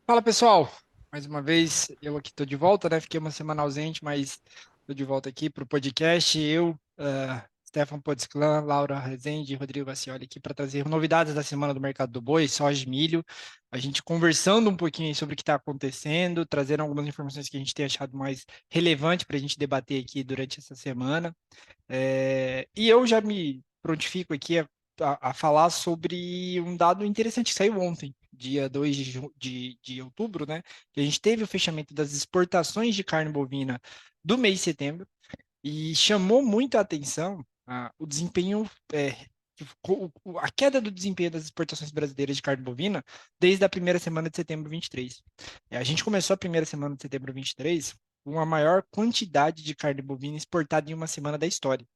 Fala pessoal, mais uma vez eu aqui estou de volta, né? Fiquei uma semana ausente, mas estou de volta aqui para o podcast. Stefan Podsclan, Laura Rezende e Rodrigo Vassioli aqui para trazer novidades da semana do mercado do boi, soja e milho. A gente conversando um pouquinho aí sobre o que está acontecendo, trazendo algumas informações que a gente tem achado mais relevante para a gente debater aqui durante essa semana. E eu já me prontifico aqui a falar sobre um dado interessante que saiu ontem, dia 2 de outubro, né? Que a gente teve o fechamento das exportações de carne bovina do mês de setembro e chamou muito a atenção o desempenho, a queda do desempenho das exportações brasileiras de carne bovina desde a primeira semana de setembro 23. A gente começou a primeira semana de setembro 23 com a maior quantidade de carne bovina exportada em uma semana da história.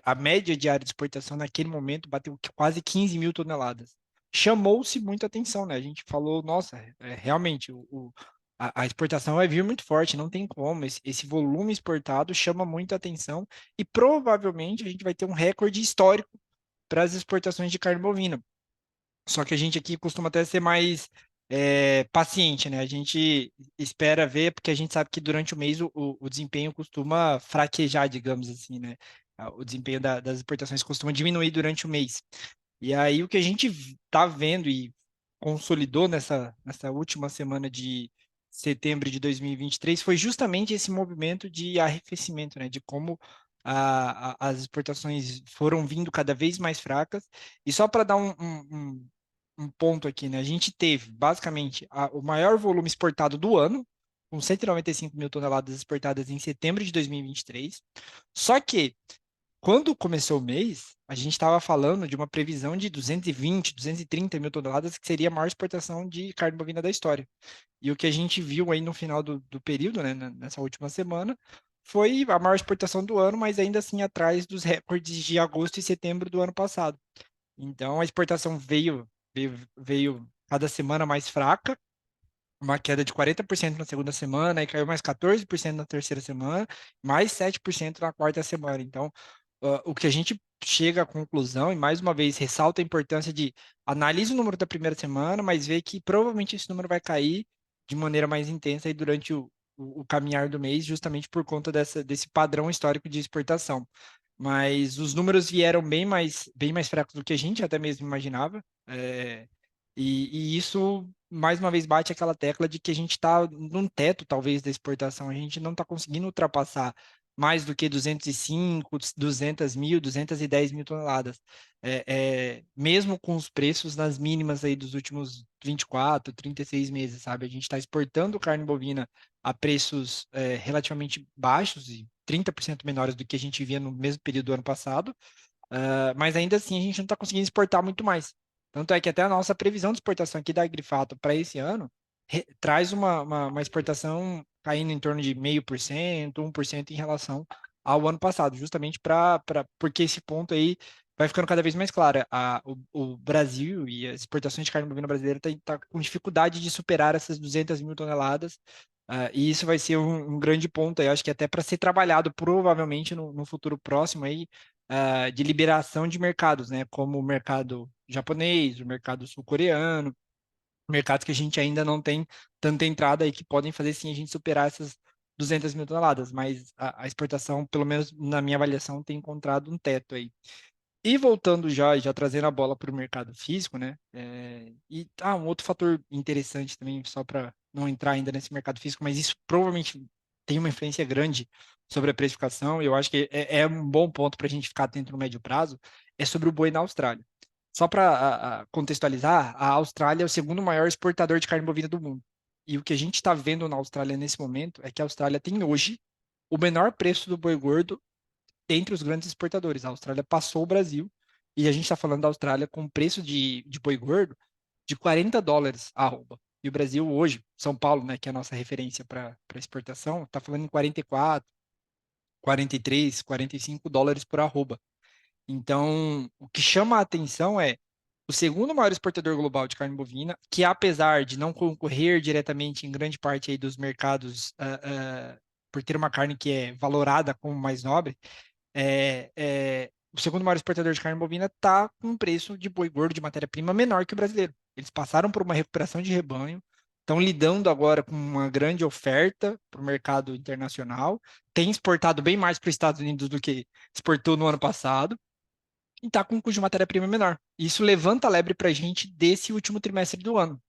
A média diária de exportação naquele momento bateu quase 15 mil toneladas. Chamou-se muito atenção, né? A gente falou, nossa, realmente, a exportação vai vir muito forte, não tem como. Esse volume exportado chama muito atenção e provavelmente a gente vai ter um recorde histórico para as exportações de carne bovina. Só que a gente aqui costuma até ser mais paciente, né? A gente espera ver, porque a gente sabe que durante o mês o desempenho costuma fraquejar, digamos assim, né? O desempenho das exportações costuma diminuir durante o mês. E aí o que a gente está vendo e consolidou nessa última semana de setembro de 2023 foi justamente esse movimento de arrefecimento, né? De como as exportações foram vindo cada vez mais fracas. E só para dar um ponto aqui, né? A gente teve basicamente o maior volume exportado do ano, com 195 mil toneladas exportadas em setembro de 2023. Só que quando começou o mês, a gente estava falando de uma previsão de 220, 230 mil toneladas, que seria a maior exportação de carne bovina da história. E o que a gente viu aí no final do período, né, nessa última semana, foi a maior exportação do ano, mas ainda assim atrás dos recordes de agosto e setembro do ano passado. Então a exportação veio cada semana mais fraca, uma queda de 40% na segunda semana, e caiu mais 14% na terceira semana, mais 7% na quarta semana. Então, o que a gente chega à conclusão, e mais uma vez ressalta a importância de analise o número da primeira semana, mas vê que provavelmente esse número vai cair de maneira mais intensa aí durante o caminhar do mês, justamente por conta desse padrão histórico de exportação. Mas os números vieram bem mais fracos do que a gente até mesmo imaginava. E isso, mais uma vez, bate aquela tecla de que a gente está num teto, talvez, da exportação. A gente não está conseguindo ultrapassar mais do que 205, 200 mil, 210 mil toneladas. Mesmo com os preços nas mínimas aí dos últimos 24, 36 meses, sabe? A gente está exportando carne bovina a preços relativamente baixos e 30% menores do que a gente via no mesmo período do ano passado, mas ainda assim a gente não está conseguindo exportar muito mais. Tanto é que até a nossa previsão de exportação aqui da Agrifato para esse ano traz uma exportação caindo em torno de 0,5%, 1% em relação ao ano passado, justamente porque esse ponto aí vai ficando cada vez mais claro. O Brasil e as exportações de carne bovina brasileira tá com dificuldade de superar essas 200 mil toneladas, e isso vai ser um grande ponto aí, acho que até para ser trabalhado provavelmente no futuro próximo aí, de liberação de mercados, né? Como o mercado japonês, o mercado sul-coreano, mercados que a gente ainda não tem tanta entrada e que podem fazer sim a gente superar essas 200 mil toneladas, mas a exportação, pelo menos na minha avaliação, tem encontrado um teto aí. E voltando já trazendo a bola para o mercado físico, né? Um outro fator interessante também, só para não entrar ainda nesse mercado físico, mas isso provavelmente tem uma influência grande sobre a precificação, e eu acho que é um bom ponto para a gente ficar atento no médio prazo, é sobre o boi na Austrália. Só para contextualizar, a Austrália é o segundo maior exportador de carne bovina do mundo. E o que a gente está vendo na Austrália nesse momento é que a Austrália tem hoje o menor preço do boi gordo entre os grandes exportadores. A Austrália passou o Brasil e a gente está falando da Austrália com preço de boi gordo de US$ 40 a arroba. E o Brasil hoje, São Paulo, né, que é a nossa referência para exportação, está falando em 44, 43, US$ 45 por arroba. Então, o que chama a atenção é o segundo maior exportador global de carne bovina, que apesar de não concorrer diretamente em grande parte aí dos mercados, por ter uma carne que é valorada como mais nobre, o segundo maior exportador de carne bovina está com um preço de boi gordo de matéria-prima menor que o brasileiro. Eles passaram por uma recuperação de rebanho, estão lidando agora com uma grande oferta para o mercado internacional, tem exportado bem mais para os Estados Unidos do que exportou no ano passado, e está com um custo de matéria-prima menor. Isso levanta a lebre para a gente desse último trimestre do ano.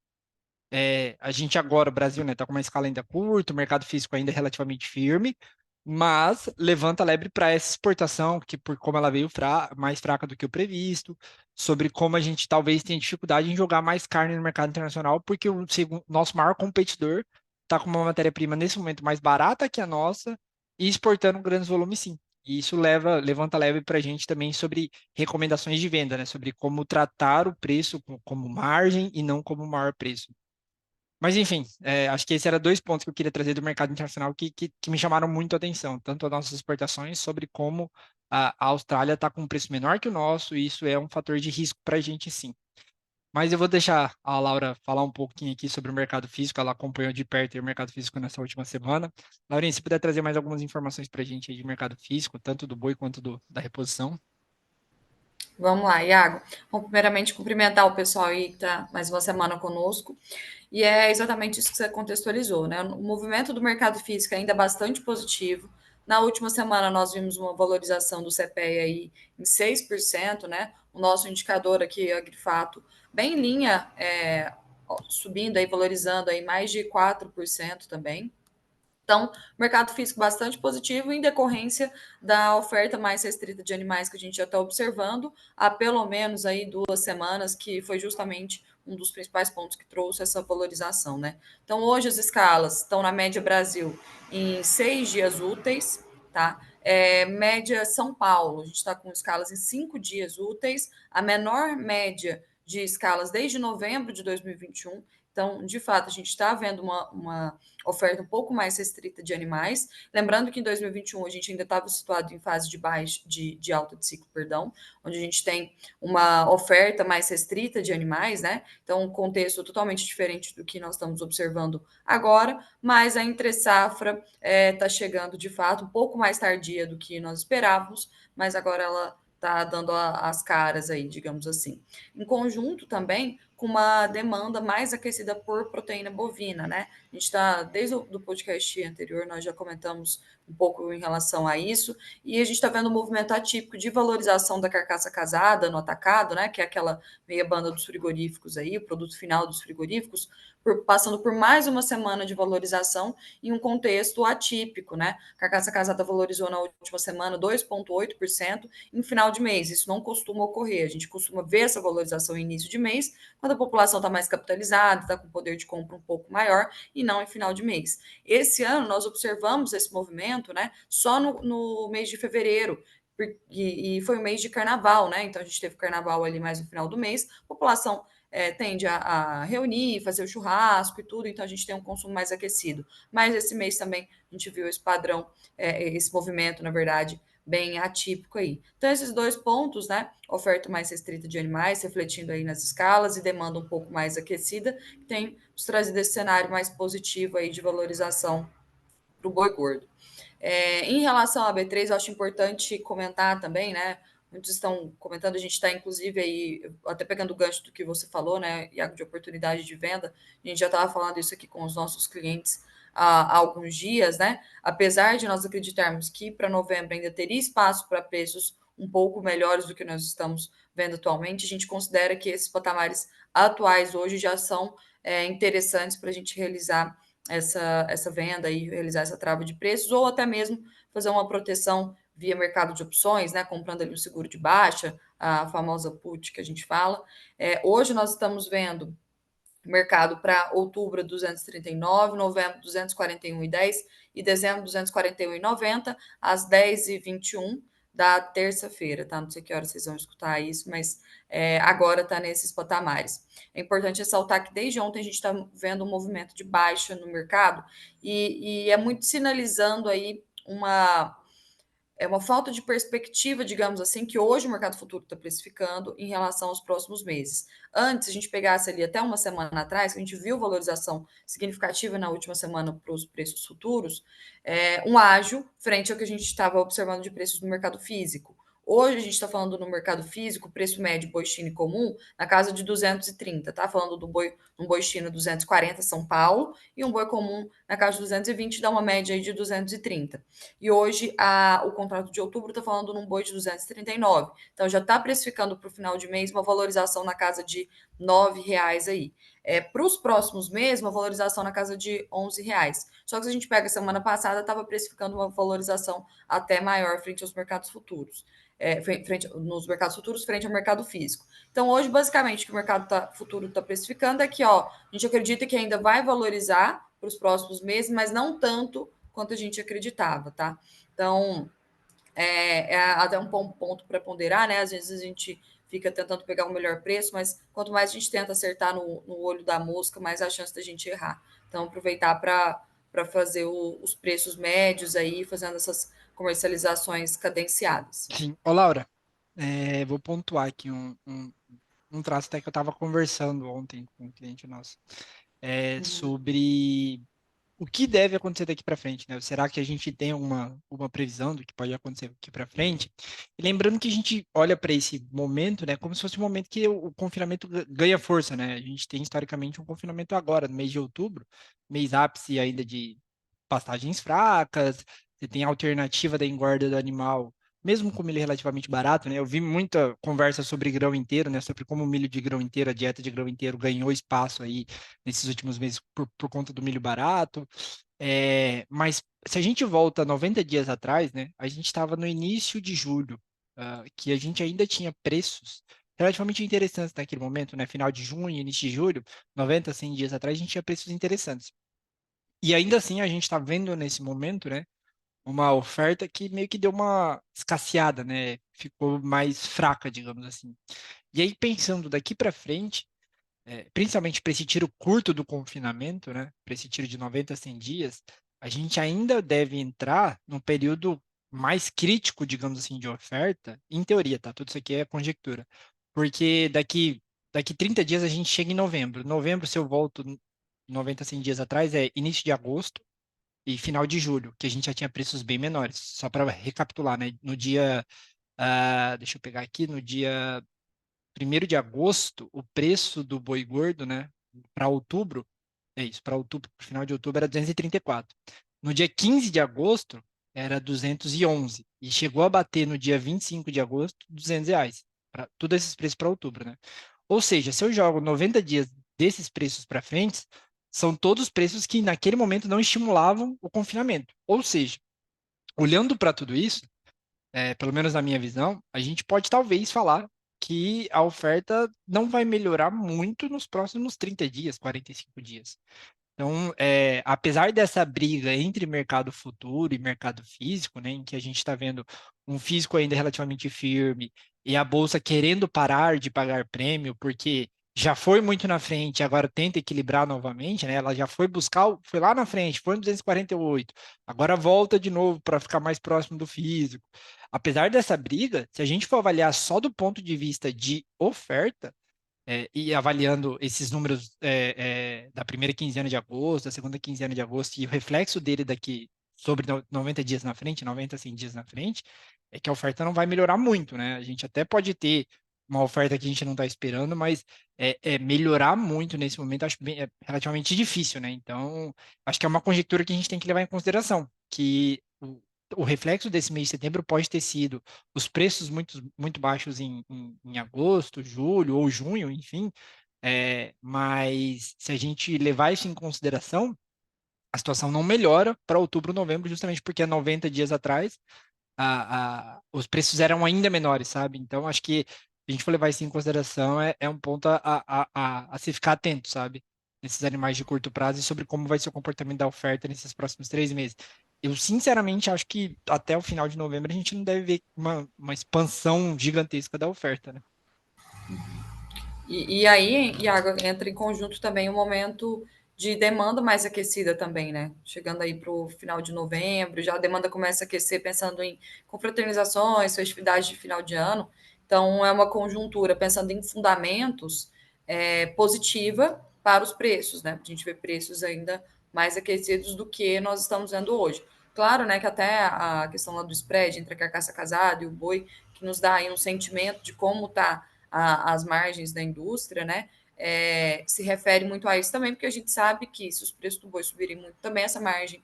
A gente agora, o Brasil, né, está com uma escala ainda curta, o mercado físico ainda é relativamente firme, mas levanta a lebre para essa exportação, que por como ela veio mais fraca do que o previsto, sobre como a gente talvez tenha dificuldade em jogar mais carne no mercado internacional, porque o nosso maior competidor está com uma matéria-prima nesse momento mais barata que a nossa e exportando grandes volumes, sim. E isso levanta a lebre para a gente também sobre recomendações de venda, né? Sobre como tratar o preço como margem e não como maior preço. Mas, enfim, acho que esses eram dois pontos que eu queria trazer do mercado internacional que me chamaram muito a atenção, tanto as nossas exportações, sobre como a Austrália está com um preço menor que o nosso, e isso é um fator de risco para a gente, sim. Mas eu vou deixar a Laura falar um pouquinho aqui sobre o mercado físico, ela acompanhou de perto o mercado físico nessa última semana. Laurinha, se puder trazer mais algumas informações para a gente aí de mercado físico, tanto do boi quanto da reposição. Vamos lá, Iago. Bom, primeiramente, cumprimentar o pessoal aí que está mais uma semana conosco. E é exatamente isso que você contextualizou, né? O movimento do mercado físico ainda é bastante positivo. Na última semana, nós vimos uma valorização do CPEA aí em 6%, né? O nosso indicador aqui, a Grifato, bem em linha, subindo aí, valorizando aí mais de 4% também. Então, mercado físico bastante positivo em decorrência da oferta mais restrita de animais que a gente já está observando há pelo menos aí 2 semanas, que foi justamente um dos principais pontos que trouxe essa valorização, né? Então, hoje as escalas estão na média Brasil em 6 dias úteis, tá? Média São Paulo, a gente está com escalas em 5 dias úteis, a menor média de escalas desde novembro de 2021. Então, de fato, a gente está vendo uma oferta um pouco mais restrita de animais. Lembrando que em 2021 a gente ainda estava situado em fase de alta de ciclo, perdão, onde a gente tem uma oferta mais restrita de animais, né? Então, um contexto totalmente diferente do que nós estamos observando agora, mas a entre-safra está chegando de fato um pouco mais tardia do que nós esperávamos, mas agora ela está dando as caras aí, digamos assim. Em conjunto também com uma demanda mais aquecida por proteína bovina, né? A gente está, desde o do podcast anterior, nós já comentamos um pouco em relação a isso, e a gente está vendo um movimento atípico de valorização da carcaça casada no atacado, né? Que é aquela meia banda dos frigoríficos aí, o produto final dos frigoríficos, passando por mais uma semana de valorização em um contexto atípico, né? Carcaça casada valorizou na última semana 2,8% em final de mês. Isso não costuma ocorrer. A gente costuma ver essa valorização em início de mês, quando a população está mais capitalizada, está com poder de compra um pouco maior, e não em final de mês. Esse ano nós observamos esse movimento, né, só no mês de fevereiro, e foi o mês de carnaval, né? Então a gente teve carnaval ali mais no final do mês, a população tende a reunir, fazer o churrasco e tudo, então a gente tem um consumo mais aquecido. Mas esse mês também a gente viu esse padrão, esse movimento, na verdade, bem atípico aí. Então, esses dois pontos, né? Oferta mais restrita de animais, refletindo aí nas escalas, e demanda um pouco mais aquecida, tem nos trazido esse cenário mais positivo aí de valorização para o boi gordo. Em relação à B3, eu acho importante comentar também, né? Muitos estão comentando, a gente está inclusive aí, até pegando o gancho do que você falou, né, Iago, de oportunidade de venda, a gente já estava falando isso aqui com os nossos clientes há alguns dias, né? Apesar de nós acreditarmos que para novembro ainda teria espaço para preços um pouco melhores do que nós estamos vendo atualmente, a gente considera que esses patamares atuais hoje já são interessantes para a gente realizar essa venda e realizar essa trava de preços, ou até mesmo fazer uma proteção via mercado de opções, né, comprando ali um seguro de baixa, a famosa put que a gente fala. Hoje nós estamos vendo mercado para outubro 239, novembro 241,10 e dezembro 241,90 às 10h21 da terça-feira, tá? Não sei que hora vocês vão escutar isso, mas agora está nesses patamares. É importante ressaltar que desde ontem a gente está vendo um movimento de baixa no mercado e é muito sinalizando aí uma falta de perspectiva, digamos assim, que hoje o mercado futuro está precificando em relação aos próximos meses. Antes, a gente pegasse ali até uma semana atrás, que a gente viu valorização significativa na última semana para os preços futuros, um ágio frente ao que a gente estava observando de preços no mercado físico. Hoje a gente está falando no mercado físico, preço médio boi Chino comum na casa de 230, tá? Falando do boi, um boi Chino 240 São Paulo e um boi comum na casa de 220, dá uma média aí de 230. E hoje o contrato de outubro está falando num boi de 239. Então já está precificando para o final de mês uma valorização na casa de R$ 9 aí. Para os próximos meses, uma valorização na casa de R$ 11. Só que se a gente pega a semana passada, estava precificando uma valorização até maior frente aos mercados futuros. Nos mercados futuros, frente ao mercado físico. Então, hoje, basicamente, o que o mercado futuro está precificando é que a gente acredita que ainda vai valorizar para os próximos meses, mas não tanto quanto a gente acreditava, tá? Então, até um ponto para ponderar, né? Às vezes a gente fica tentando pegar o melhor preço, mas quanto mais a gente tenta acertar no olho da mosca, mais a chance da gente errar. Então, aproveitar para fazer os preços médios aí, fazendo essas comercializações cadenciadas. Sim. Ô, Laura, vou pontuar aqui um traço até que eu estava conversando ontem com um cliente nosso, Uhum. sobre o que deve acontecer daqui para frente, né? Será que a gente tem uma previsão do que pode acontecer daqui para frente? E lembrando que a gente olha para esse momento, né, como se fosse um momento que o confinamento ganha força, né? A gente tem historicamente um confinamento agora, no mês de outubro, mês ápice ainda de pastagens fracas, você tem a alternativa da engorda do animal, mesmo com milho relativamente barato, né? Eu vi muita conversa sobre grão inteiro, né? Sobre como o milho de grão inteiro, a dieta de grão inteiro ganhou espaço aí nesses últimos meses por conta do milho barato. Mas se a gente volta 90 dias atrás, né? A gente estava no início de julho, que a gente ainda tinha preços relativamente interessantes naquele momento, né? Final de junho, início de julho, 90, 100 dias atrás, a gente tinha preços interessantes. E ainda assim a gente está vendo nesse momento, né, uma oferta que meio que deu uma escasseada, né, ficou mais fraca, digamos assim. E aí pensando daqui para frente, principalmente para esse tiro curto do confinamento, né, para esse tiro de 90 a 100 dias, a gente ainda deve entrar num período mais crítico, digamos assim, de oferta, em teoria, tá? Tudo isso aqui é conjectura. Porque daqui 30 dias a gente chega em novembro. Novembro, se eu volto 90 a 100 dias atrás, é início de agosto e final de julho, que a gente já tinha preços bem menores. Só para recapitular, né? No dia, deixa eu pegar aqui, no dia 1º de agosto, o preço do boi gordo, né, para outubro, para outubro, pro final de outubro era 234. No dia 15 de agosto era 211 e chegou a bater no dia 25 de agosto R$ 200. Todos esses preços para outubro, né? Ou seja, se eu jogo 90 dias desses preços para frente, são todos preços que naquele momento não estimulavam o confinamento. Ou seja, olhando para tudo isso, pelo menos na minha visão, a gente pode talvez falar que a oferta não vai melhorar muito nos próximos 30 dias, 45 dias. Então, apesar dessa briga entre mercado futuro e mercado físico, né, em que a gente está vendo um físico ainda relativamente firme e a bolsa querendo parar de pagar prêmio, porque já foi muito na frente, agora tenta equilibrar novamente, né? Ela já foi buscar, foi lá na frente, foi em 248, agora volta de novo para ficar mais próximo do físico. Apesar dessa briga, se a gente for avaliar só do ponto de vista de oferta, e avaliando esses números da primeira quinzena de agosto, da segunda quinzena de agosto, e o reflexo dele daqui sobre 90 dias na frente, 90, 100 dias na frente, é que a oferta não vai melhorar muito, né? A gente até pode ter uma oferta que a gente não está esperando, mas melhorar muito nesse momento acho relativamente difícil, né? Então, acho que é uma conjectura que a gente tem que levar em consideração, que o reflexo desse mês de setembro pode ter sido os preços muito, muito baixos em agosto, julho ou junho, enfim, mas se a gente levar isso em consideração, a situação não melhora para outubro, novembro, justamente porque há 90 dias atrás os preços eram ainda menores, sabe? Então, acho que se a gente for levar isso em consideração, é um ponto a se ficar atento, sabe? Nesses animais de curto prazo e sobre como vai ser o comportamento da oferta nesses próximos 3 meses. Eu, sinceramente, acho que até o final de novembro a gente não deve ver uma expansão gigantesca da oferta, né? E aí, Iago, entra em conjunto também o momento de demanda mais aquecida também, né? Chegando aí para o final de novembro, já a demanda começa a aquecer pensando em confraternizações, festividades de final de ano. Então, é uma conjuntura pensando em fundamentos positiva para os preços, né? A gente vê preços ainda mais aquecidos do que nós estamos vendo hoje. Claro, né, que até a questão lá do spread entre a carcaça casada e o boi, que nos dá aí um sentimento de como está as margens da indústria, né? Se refere muito a isso também, porque a gente sabe que se os preços do boi subirem muito, também essa margem,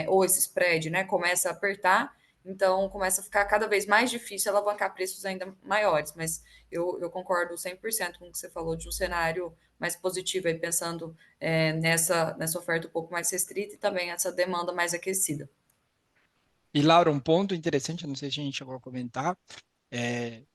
ou esse spread, né, começa a apertar, então começa a ficar cada vez mais difícil alavancar preços ainda maiores. Mas eu concordo 100% com o que você falou de um cenário mais positivo, aí, pensando nessa oferta um pouco mais restrita e também essa demanda mais aquecida. E, Laura, um ponto interessante, eu não sei se a gente chegou a comentar,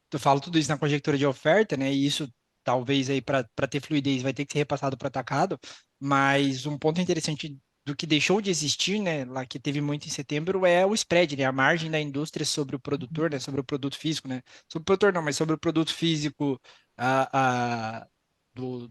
tu fala tudo isso na conjectura de oferta, né? E isso talvez aí para ter fluidez vai ter que ser repassado para o atacado, mas um ponto interessante do que deixou de existir, né, lá que teve muito em setembro, é o spread, né? A margem da indústria sobre o produtor, né? Sobre o produto físico, né? Sobre o produtor não, mas sobre o produto físico, do,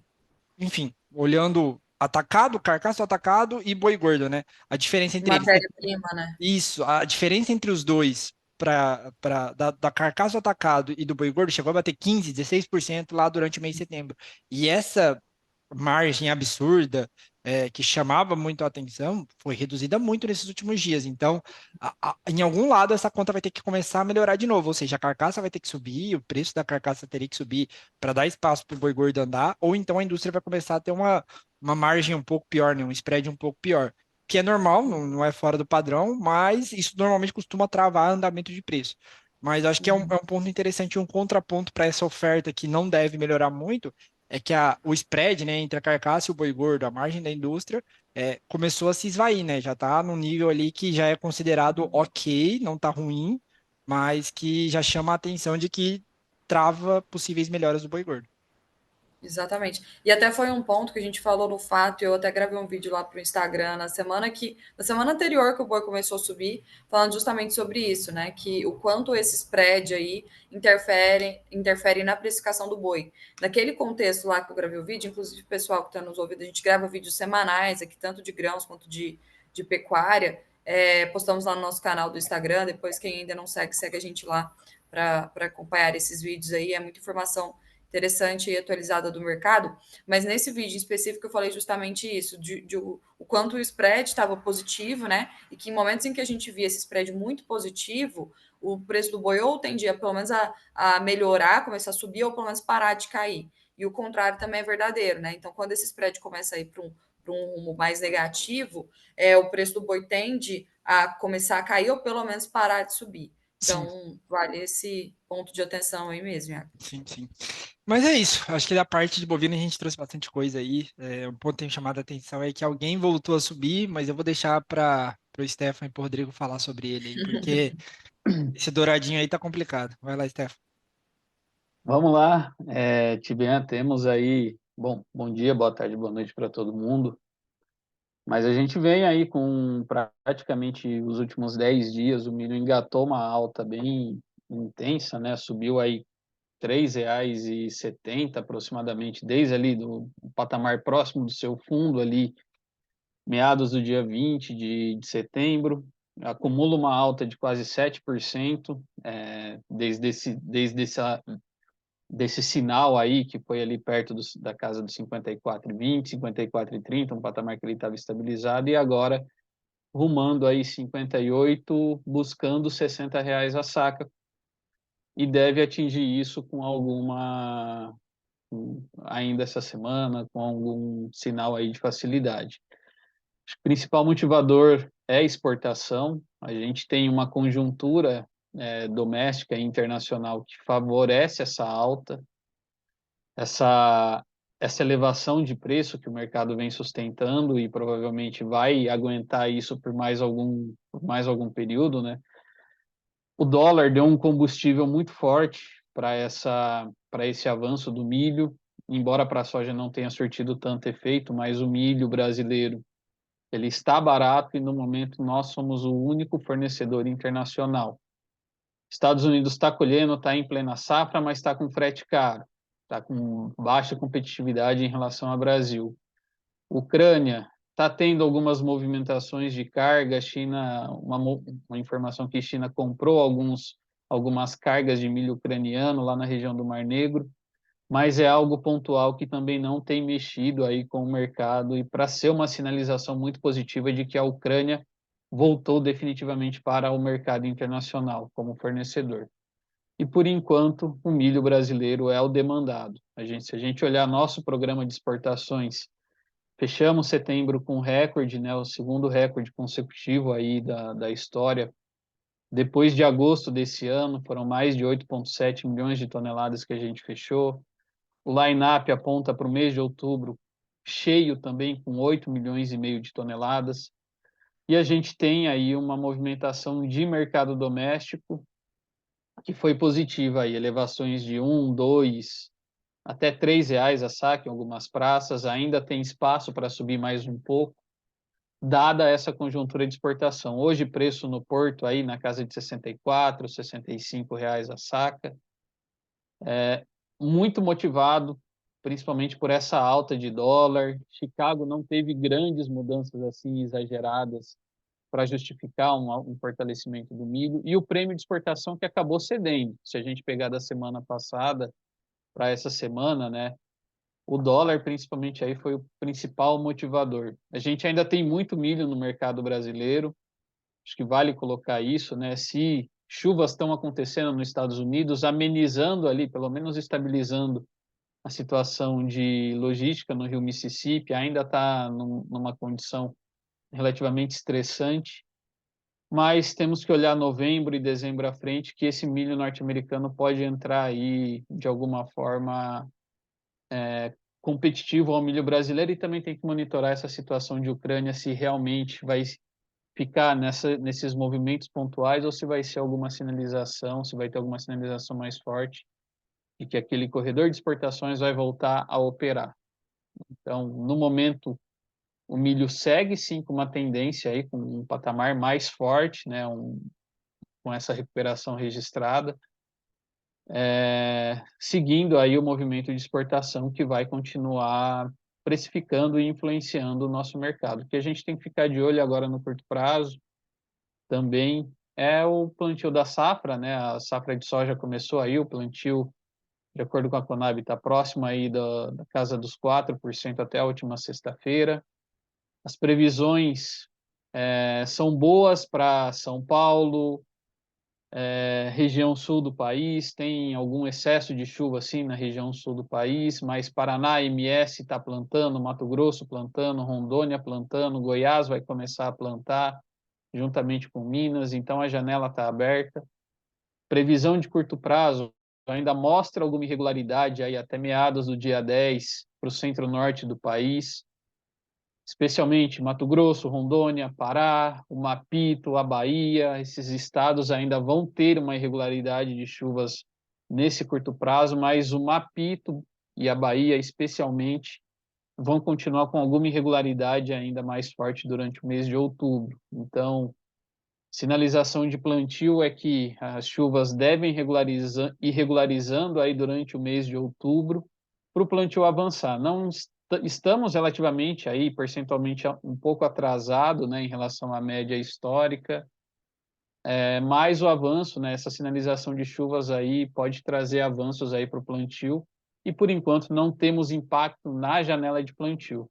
enfim, olhando atacado, carcaça do atacado e boi gordo, né? A diferença entre eles. Matéria-prima, né? Isso, a diferença entre os dois da carcaça do atacado e do boi gordo chegou a bater 15, 16% lá durante o mês de setembro. E essa margem absurda, que chamava muito a atenção, foi reduzida muito nesses últimos dias. Então, em algum lado, essa conta vai ter que começar a melhorar de novo. Ou seja, a carcaça vai ter que subir, o preço da carcaça teria que subir para dar espaço para o boi gordo andar, ou então a indústria vai começar a ter uma margem um pouco pior, né? Um spread um pouco pior. Que é normal, não é fora do padrão, mas isso normalmente costuma travar andamento de preço. Mas acho que é um ponto interessante, um contraponto para essa oferta que não deve melhorar muito, é que o spread, né, entre a carcaça e o boi gordo, a margem da indústria, começou a se esvair, né? Já está num nível ali que já é considerado ok, não está ruim, mas que já chama a atenção de que trava possíveis melhoras do boi gordo. Exatamente. E até foi um ponto que a gente falou no fato, eu até gravei um vídeo lá para o Instagram na semana anterior que o boi começou a subir, falando justamente sobre isso, né? Que o quanto esse spread aí interfere na precificação do boi. Naquele contexto lá que eu gravei o vídeo, inclusive o pessoal que está nos ouvindo, a gente grava vídeos semanais aqui, tanto de grãos quanto de pecuária. Postamos lá no nosso canal do Instagram. Depois, quem ainda não segue, segue a gente lá para acompanhar esses vídeos aí. É muita informação interessante e atualizada do mercado, mas nesse vídeo em específico eu falei justamente isso, o quanto o spread estava positivo, né? E que em momentos em que a gente via esse spread muito positivo, o preço do boi ou tendia pelo menos a melhorar, começar a subir, ou pelo menos parar de cair. E o contrário também é verdadeiro, né? Então, quando esse spread começa a ir para um rumo mais negativo, o preço do boi tende a começar a cair ou pelo menos parar de subir. Sim, Então, vale esse ponto de atenção aí mesmo, Iago. sim, sim. Mas é isso. Acho que da parte de bovino a gente trouxe bastante coisa aí. Um ponto que tem chamado a atenção é que alguém voltou a subir, mas eu vou deixar para o Stefan e para o Rodrigo falar sobre ele aí, porque esse douradinho aí tá complicado. Vai lá, Stefan. Vamos lá, Tibian, temos aí, bom dia, boa tarde, boa noite para todo mundo, mas a gente vem aí com praticamente os últimos 10 dias, o milho engatou uma alta bem intensa, né? Subiu aí R$ 3,70 aproximadamente, desde ali do patamar próximo do seu fundo ali, meados do dia 20 de setembro, acumula uma alta de quase 7%, desse sinal aí, que foi ali perto da casa dos 54,20, 54,30, um patamar que ele estava estabilizado, e agora rumando aí 58, buscando R$ 60 a saca, e deve atingir isso ainda essa semana, com algum sinal aí de facilidade. O principal motivador é a exportação. A gente tem uma conjuntura doméstica e internacional que favorece essa alta, essa, essa elevação de preço que o mercado vem sustentando e provavelmente vai aguentar isso por mais algum período, né? O dólar deu um combustível muito forte para esse avanço do milho, embora para a soja não tenha surtido tanto efeito, mas o milho brasileiro ele está barato e no momento nós somos o único fornecedor internacional. Estados Unidos está colhendo, está em plena safra, mas está com frete caro, está com baixa competitividade em relação ao Brasil. Ucrânia está tendo algumas movimentações de carga. China, uma informação que a China comprou algumas cargas de milho ucraniano lá na região do Mar Negro, mas é algo pontual que também não tem mexido aí com o mercado e para ser uma sinalização muito positiva de que a Ucrânia voltou definitivamente para o mercado internacional como fornecedor. e, por enquanto, o milho brasileiro é o demandado. Se a gente olhar nosso programa de exportações, fechamos setembro com recorde, né, o segundo recorde consecutivo aí da história. Depois de agosto desse ano, foram mais de 8,7 milhões de toneladas que a gente fechou. O line-up aponta para o mês de outubro cheio também, com 8 milhões e meio de toneladas. E a gente tem aí uma movimentação de mercado doméstico que foi positiva, aí, elevações de 1, 2, até R$ 3 a saca em algumas praças. Ainda tem espaço para subir mais um pouco, dada essa conjuntura de exportação. Hoje, preço no porto aí na casa de R$ 64, R$ 65 a saca. Muito motivado, principalmente por essa alta de dólar. Chicago não teve grandes mudanças assim exageradas para justificar um fortalecimento do milho, e o prêmio de exportação que acabou cedendo. Se a gente pegar da semana passada para essa semana, né, o dólar principalmente aí foi o principal motivador. A gente ainda tem muito milho no mercado brasileiro, acho que vale colocar isso, né? Se chuvas estão acontecendo nos Estados Unidos, amenizando ali, pelo menos estabilizando a situação de logística no Rio Mississippi, ainda está numa condição relativamente estressante, mas temos que olhar novembro e dezembro à frente, que esse milho norte-americano pode entrar aí de alguma forma competitivo ao milho brasileiro, e também tem que monitorar essa situação de Ucrânia, se realmente vai ficar nesses movimentos pontuais ou se vai ser alguma sinalização, se vai ter alguma sinalização mais forte e que aquele corredor de exportações vai voltar a operar. Então, no momento, o milho segue sim com uma tendência aí, com um patamar mais forte, né, com essa recuperação registrada, seguindo aí o movimento de exportação que vai continuar precificando e influenciando o nosso mercado. O que a gente tem que ficar de olho agora no curto prazo também é o plantio da safra, né? A safra de soja começou aí, o plantio, de acordo com a Conab, está próximo aí da casa dos 4% até a última sexta-feira. As previsões são boas para São Paulo, região sul do país, tem algum excesso de chuva assim na região sul do país, mas Paraná, MS está plantando, Mato Grosso plantando, Rondônia plantando, Goiás vai começar a plantar, juntamente com Minas, então a janela está aberta. Previsão de curto prazo ainda mostra alguma irregularidade aí até meados do dia 10 para o centro-norte do país, especialmente Mato Grosso, Rondônia, Pará, o Mapito, a Bahia. Esses estados ainda vão ter uma irregularidade de chuvas nesse curto prazo, mas o Mapito e a Bahia, especialmente, vão continuar com alguma irregularidade ainda mais forte durante o mês de outubro. Então, sinalização de plantio é que as chuvas devem ir regularizando aí durante o mês de outubro para o plantio avançar. Não estamos relativamente aí percentualmente um pouco atrasado, né, em relação à média histórica, mas o avanço, né, essa sinalização de chuvas aí pode trazer avanços aí para o plantio, e por enquanto não temos impacto na janela de plantio,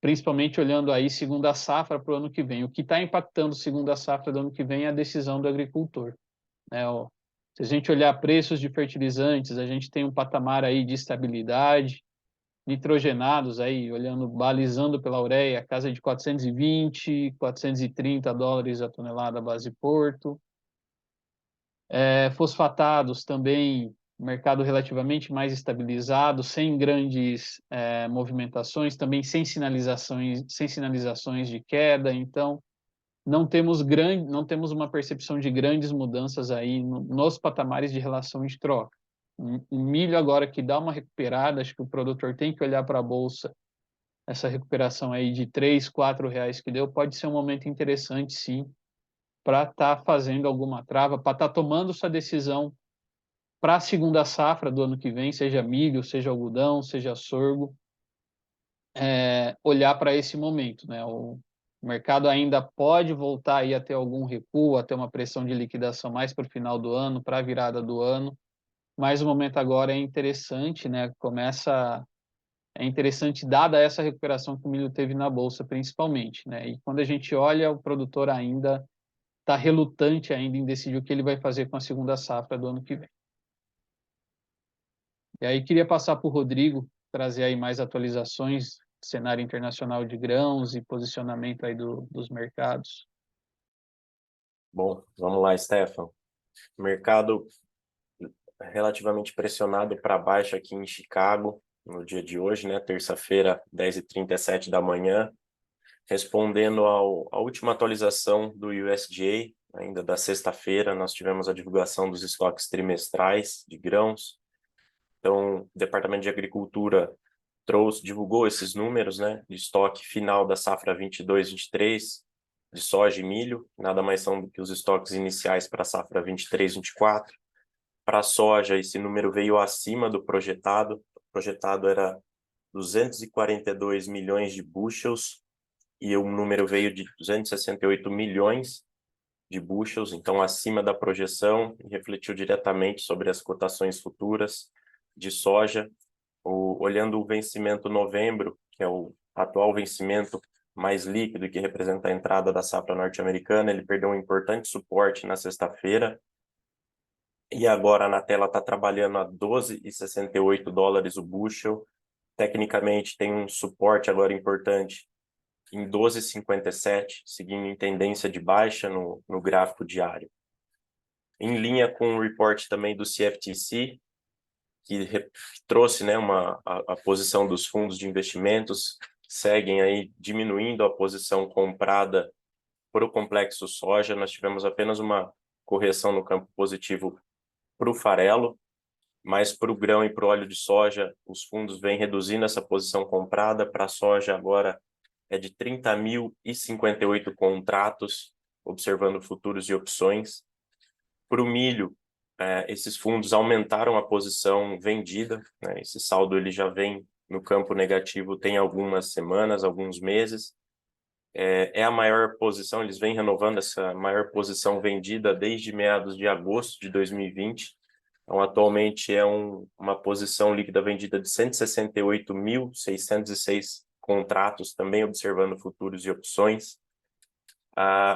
principalmente olhando aí segunda safra para o ano que vem. O que está impactando segunda safra do ano que vem é a decisão do agricultor, né? Se a gente olhar preços de fertilizantes, a gente tem um patamar aí de estabilidade, nitrogenados aí, olhando, balizando pela ureia, casa de 420, 430 dólares a tonelada base porto. Fosfatados também, mercado relativamente mais estabilizado, sem grandes movimentações, também sem sinalizações de queda. Então, não temos uma percepção de grandes mudanças aí nos patamares de relação de troca. O milho agora que dá uma recuperada, acho que o produtor tem que olhar para a bolsa, essa recuperação aí de R$ 3, R$ 4 que deu, pode ser um momento interessante, sim, para estar fazendo alguma trava, para estar tomando sua decisão para a segunda safra do ano que vem, seja milho, seja algodão, seja sorgo, olhar para esse momento, né? O mercado ainda pode voltar aí a ter algum recuo, a ter uma pressão de liquidação mais para o final do ano, para a virada do ano, mas o momento agora é interessante, né? É interessante dada essa recuperação que o milho teve na bolsa, principalmente, né? E quando a gente olha, o produtor ainda está relutante ainda em decidir o que ele vai fazer com a segunda safra do ano que vem. E aí queria passar para o Rodrigo, trazer aí mais atualizações do cenário internacional de grãos e posicionamento aí dos mercados. Bom, vamos lá, Stefan. Mercado relativamente pressionado para baixo aqui em Chicago, no dia de hoje, né? Terça-feira, 10h37 da manhã. Respondendo à última atualização do USDA, ainda da sexta-feira, nós tivemos a divulgação dos estoques trimestrais de grãos. Então, o Departamento de Agricultura divulgou esses números, né, de estoque final da safra 22/23 de soja e milho, nada mais são do que os estoques iniciais para a safra 23/24. Para a soja, esse número veio acima do projetado. O projetado era 242 milhões de bushels e o número veio de 268 milhões de bushels, então acima da projeção, e refletiu diretamente sobre as cotações futuras de soja. Olhando o vencimento novembro, que é o atual vencimento mais líquido, que representa a entrada da safra norte-americana, ele perdeu um importante suporte na sexta-feira, e agora na tela está trabalhando a 12,68 dólares o bushel. Tecnicamente tem um suporte agora importante em 12,57, seguindo em tendência de baixa no gráfico diário. Em linha com o report também do CFTC, que trouxe, né, a posição dos fundos de investimentos, seguem aí diminuindo a posição comprada para o complexo soja. Nós tivemos apenas uma correção no campo positivo para o farelo, mas para o grão e para o óleo de soja, os fundos vêm reduzindo essa posição comprada. Para a soja agora é de 30.058 contratos, observando futuros e opções. Para o milho, esses fundos aumentaram a posição vendida, né? Esse saldo ele já vem no campo negativo tem algumas semanas, alguns meses. É a maior posição, eles vêm renovando essa maior posição vendida desde meados de agosto de 2020. Então, atualmente é uma posição líquida vendida de 168.606 contratos, também observando futuros e opções.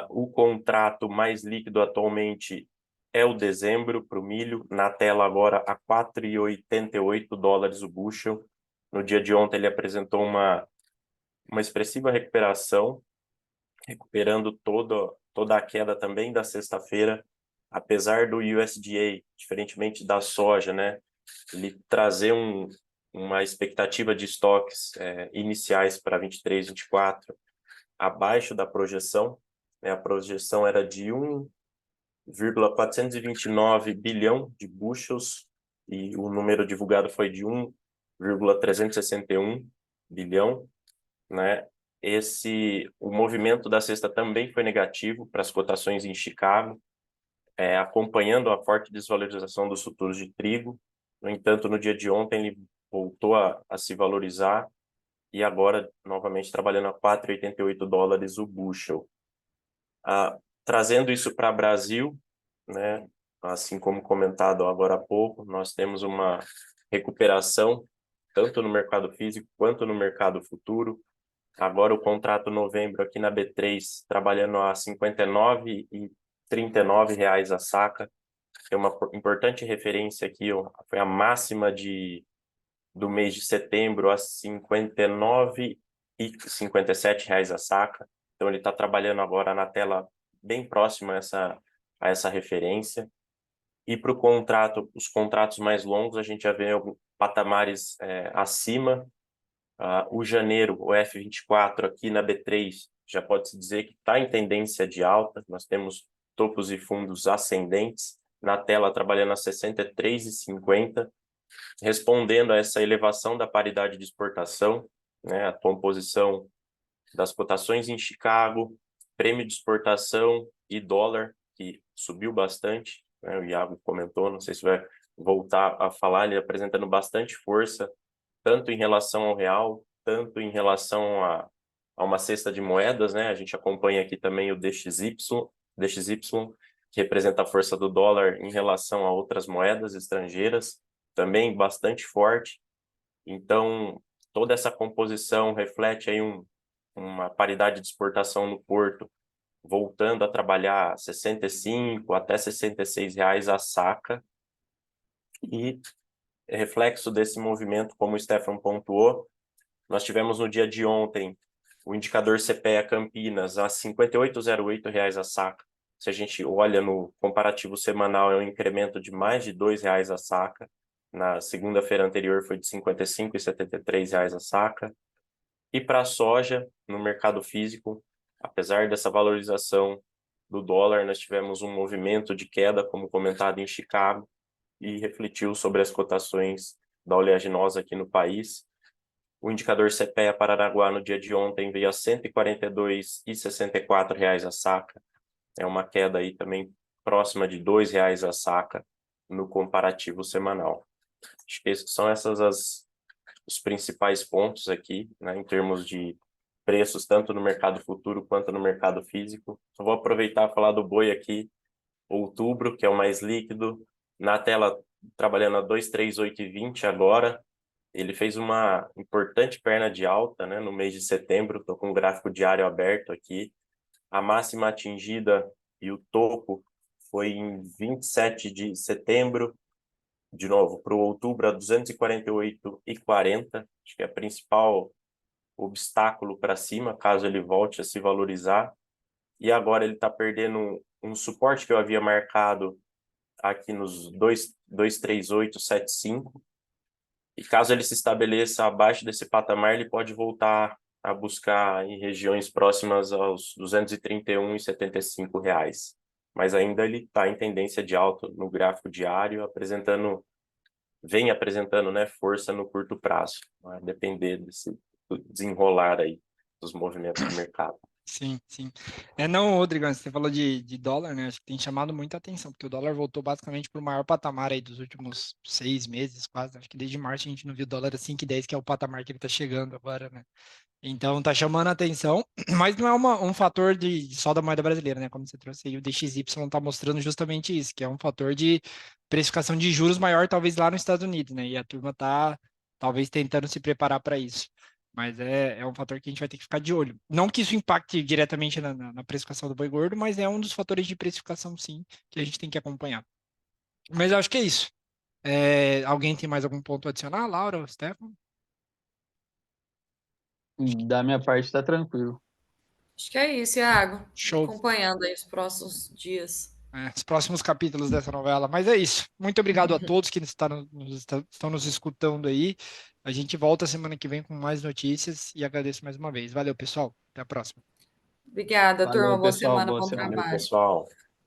O contrato mais líquido atualmente é o dezembro para o milho, na tela agora a 4,88 dólares o bushel. No dia de ontem ele apresentou uma expressiva recuperação, recuperando toda a queda também da sexta-feira, apesar do USDA, diferentemente da soja, né, ele trazer uma expectativa de estoques iniciais para 23, 24 abaixo da projeção, né, a projeção era de 1,429 bilhão de bushels e o número divulgado foi de 1,361 bilhão, né? O movimento da sexta também foi negativo para as cotações em Chicago, acompanhando a forte desvalorização dos futuros de trigo. No entanto, no dia de ontem ele voltou a se valorizar e agora novamente trabalhando a 4,88 dólares o bushel. Trazendo isso para o Brasil, né, assim como comentado agora há pouco, nós temos uma recuperação tanto no mercado físico quanto no mercado futuro. Agora o contrato novembro aqui na B3 trabalhando a R$ 59,39 a saca. Tem uma importante referência aqui, ó, foi a máxima do mês de setembro a R$ 59,57 a saca. Então ele está trabalhando agora na tela bem próxima a essa referência. E para os contratos mais longos, a gente já vê alguns patamares acima. O janeiro, o F24 aqui na B3, já pode-se dizer que está em tendência de alta. Nós temos topos e fundos ascendentes. Na tela, trabalhando a 63,50, respondendo a essa elevação da paridade de exportação, né, a composição das cotações em Chicago, prêmio de exportação e dólar, que subiu bastante, né, o Iago comentou, não sei se vai voltar a falar, ele apresentando bastante força, tanto em relação ao real, tanto em relação a uma cesta de moedas, né? A gente acompanha aqui também o DXY, que representa a força do dólar em relação a outras moedas estrangeiras, também bastante forte. Então, toda essa composição reflete aí uma paridade de exportação no porto voltando a trabalhar 65 até 66 reais a saca. E reflexo desse movimento, como o Stefan pontuou, nós tivemos no dia de ontem o indicador CPEA Campinas a R$ 58,08 a saca. Se a gente olha no comparativo semanal, é um incremento de mais de R$ 2 a saca. Na segunda-feira anterior foi de R$ 55,73 a saca. E para a soja, no mercado físico, apesar dessa valorização do dólar, nós tivemos um movimento de queda, como comentado em Chicago, e refletiu sobre as cotações da oleaginosa aqui no país. O indicador CPEA Paranaguá no dia de ontem veio a R$ 142,64 a saca. É uma queda aí também próxima de R$ 2 a saca no comparativo semanal. Acho que esses são os principais pontos aqui, né, em termos de preços, tanto no mercado futuro quanto no mercado físico. Eu vou aproveitar e falar do boi aqui, outubro, que é o mais líquido. Na tela, trabalhando a 238,20 agora. Ele fez uma importante perna de alta, né, no mês de setembro. Estou com o gráfico diário aberto aqui. A máxima atingida e o topo foi em 27 de setembro. De novo, para o outubro, a 248,40. Acho que é o principal obstáculo para cima, caso ele volte a se valorizar. E agora ele está perdendo um suporte que eu havia marcado aqui nos 238,75. E caso ele se estabeleça abaixo desse patamar, ele pode voltar a buscar em regiões próximas aos R$ 231,75. Mas ainda ele está em tendência de alta no gráfico diário, vem apresentando, né, força no curto prazo. Vai depender desse desenrolar aí dos movimentos do mercado. Sim, sim. Não, Rodrigo, você falou de dólar, né? Acho que tem chamado muita atenção, porque o dólar voltou basicamente para o maior patamar aí dos últimos 6 meses, quase. Acho que desde março a gente não viu o dólar a 5,10, que é o patamar que ele está chegando agora, né? Então tá chamando a atenção, mas não é um fator só da moeda brasileira, né? Como você trouxe aí, o DXY está mostrando justamente isso, que é um fator de precificação de juros maior, talvez lá nos Estados Unidos, né? E a turma tá talvez tentando se preparar para isso. Mas é um fator que a gente vai ter que ficar de olho. Não que isso impacte diretamente na precificação do boi gordo, mas é um dos fatores de precificação, sim, que a gente tem que acompanhar. Mas eu acho que é isso. Alguém tem mais algum ponto a adicionar? Laura, Stefan? Da minha parte, está tranquilo. Acho que é isso, Iago. Show. Acompanhando aí os próximos dias. Os próximos capítulos dessa novela. Mas é isso. Muito obrigado a todos que estão nos escutando aí. A gente volta semana que vem com mais notícias e agradeço mais uma vez. Valeu, pessoal. Até a próxima. Obrigada, turma. Valeu, Boa pessoal. semana, Boa bom semana. Valeu, trabalho. pessoal.